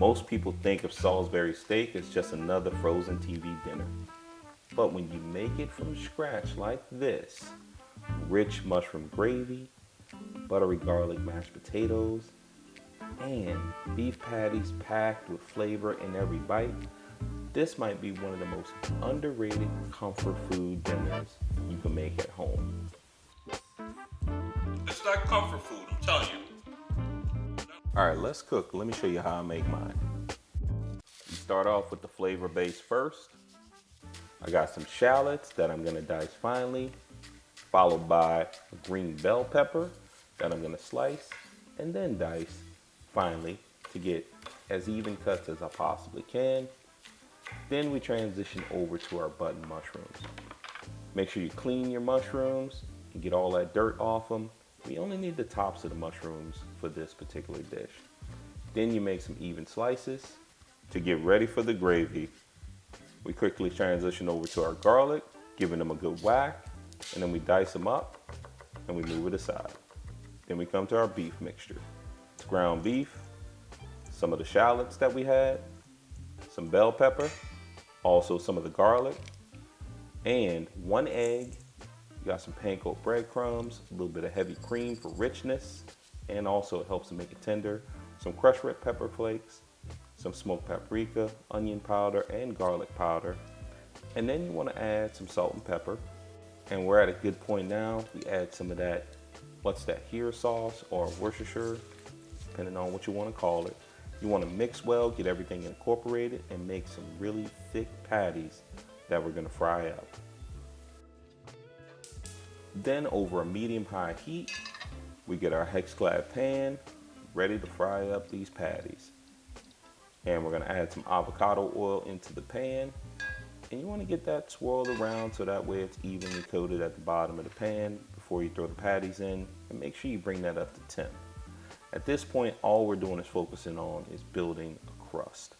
Most people think of Salisbury steak as just another frozen TV dinner. But when you make it from scratch like this, rich mushroom gravy, buttery garlic mashed potatoes, and beef patties packed with flavor in every bite, this might be one of the most underrated comfort food dinners you can make at home. It's like comfort food, I'm telling you. All right, let's cook. Let me show you how I make mine. We start off with the flavor base first. I got some shallots that I'm gonna dice finely, followed by a green bell pepper that I'm gonna slice and then dice finely to get as even cuts as I possibly can. Then we transition over to our button mushrooms. Make sure you clean your mushrooms and get all that dirt off them. We only need the tops of the mushrooms for this particular dish. Then you make some even slices. To get ready for the gravy, we quickly transition over to our garlic, giving them a good whack, and then we dice them up and we move it aside. Then we come to our beef mixture. It's ground beef, some of the shallots that we had, some bell pepper, also some of the garlic, and 1 egg. You got some panko breadcrumbs, a little bit of heavy cream for richness, and also it helps to make it tender. Some crushed red pepper flakes, some smoked paprika, onion powder, and garlic powder. And then you want to add some salt and pepper. And we're at a good point now. We add some of that, what's that, here sauce or Worcestershire, depending on what you want to call it. You want to mix well, get everything incorporated, and make some really thick patties that we're going to fry up. Then over a medium-high heat, we get our hex-clad pan ready to fry up these patties. And we're going to add some avocado oil into the pan. And you want to get that swirled around so that way it's evenly coated at the bottom of the pan before you throw the patties in. And make sure you bring that up to temp. At this point, all we're doing is focusing on is building a crust.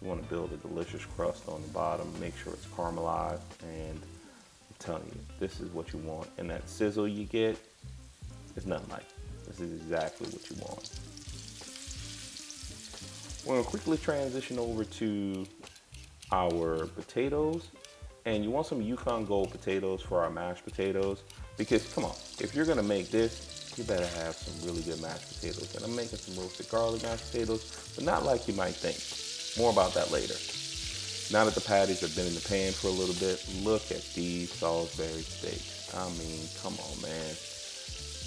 You want to build a delicious crust on the bottom, make sure it's caramelized, and I'm telling you, this is what you want. And that sizzle you get is nothing like it. This is exactly what you want. We're going to quickly transition over to our potatoes. And you want some Yukon Gold potatoes for our mashed potatoes. Because, come on, if you're going to make this, you better have some really good mashed potatoes. And I'm making some roasted garlic mashed potatoes, but not like you might think. More about that later. Now that the patties have been in the pan for a little bit, look at these Salisbury steaks. I mean, come on, man.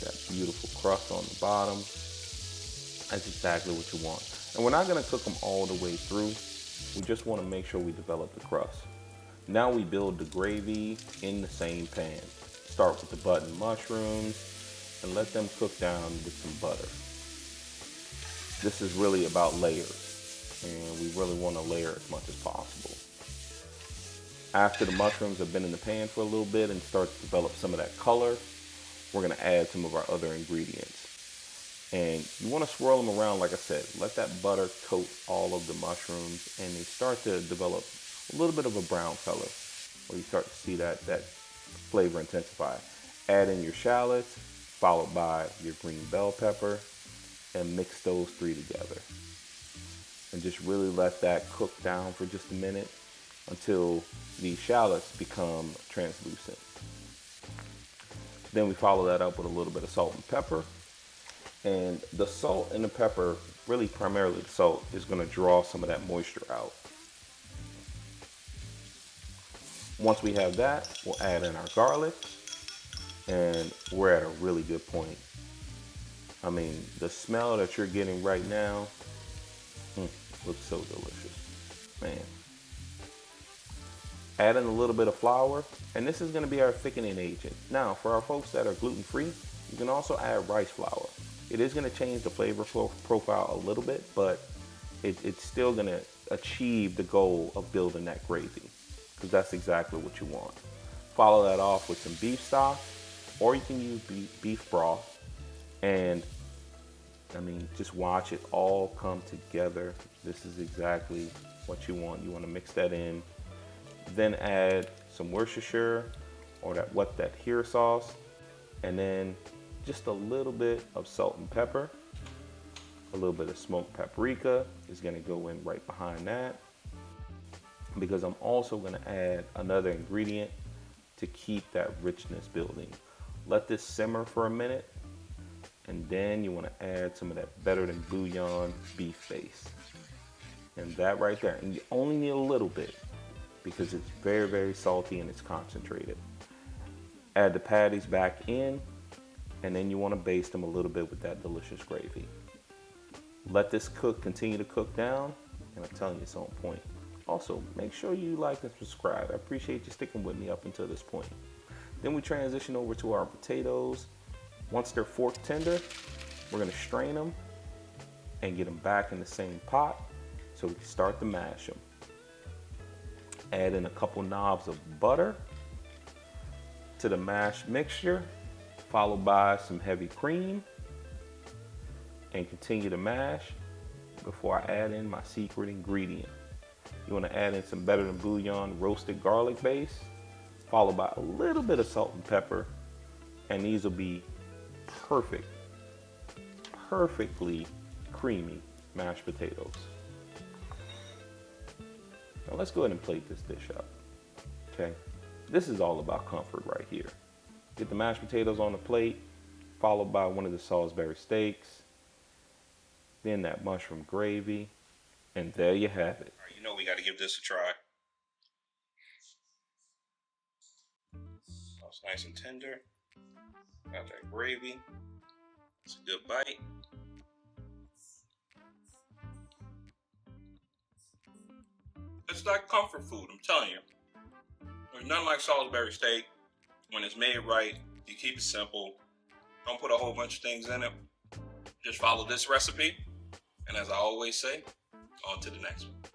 That beautiful crust on the bottom. That's exactly what you want. And we're not gonna cook them all the way through. We just wanna make sure we develop the crust. Now we build the gravy in the same pan. Start with the button mushrooms and let them cook down with some butter. This is really about layers, and we really wanna layer as much as possible. After the mushrooms have been in the pan for a little bit and start to develop some of that color, we're gonna add some of our other ingredients. And you wanna swirl them around, like I said, let that butter coat all of the mushrooms and they start to develop a little bit of a brown color where you start to see that flavor intensify. Add in your shallots, followed by your green bell pepper, and mix those three together. And just really let that cook down for just a minute until the shallots become translucent. Then we follow that up with a little bit of salt and pepper. And the salt and the pepper, really primarily the salt, is gonna draw some of that moisture out. Once we have that, we'll add in our garlic, and we're at a really good point. I mean, the smell that you're getting right now looks so delicious, man. Add in a little bit of flour, and this is gonna be our thickening agent. Now, for our folks that are gluten-free, you can also add rice flour. It is gonna change the flavor profile a little bit, but it's still gonna achieve the goal of building that gravy, because that's exactly what you want. Follow that off with some beef stock, or you can use beef broth, and I mean, just watch it all come together. This is exactly what you want. You wanna mix that in. Then add some Worcestershire, or that here sauce, and then just a little bit of salt and pepper, A little bit of smoked paprika is gonna go in right behind that, because I'm also gonna add another ingredient to keep that richness building. Let this simmer for a minute, and then you wanna add some of that better than bouillon beef base. And that right there, and you only need a little bit because it's very, very salty and it's concentrated. Add the patties back in, and then you wanna baste them a little bit with that delicious gravy. Let this cook, continue to cook down, and I'm telling you, it's on point. Also, make sure you like and subscribe. I appreciate you sticking with me up until this point. Then we transition over to our potatoes. Once they're fork tender, we're gonna strain them and get them back in the same pot so we can start to mash them. Add in a couple knobs of butter to the mashed mixture, followed by some heavy cream, and continue to mash before I add in my secret ingredient. You want to add in some better than bouillon roasted garlic base, followed by a little bit of salt and pepper, and these will be perfectly creamy mashed potatoes. Now let's go ahead and plate this dish up, okay? This is all about comfort right here. Get the mashed potatoes on the plate, followed by one of the Salisbury steaks, then that mushroom gravy, and there you have it. All right, you know we got to give this a try. So it's nice and tender. Got that gravy. It's a good bite. It's like comfort food, I'm telling you. There's nothing like Salisbury steak. When it's made right, you keep it simple. Don't put a whole bunch of things in it. Just follow this recipe. And as I always say, on to the next one.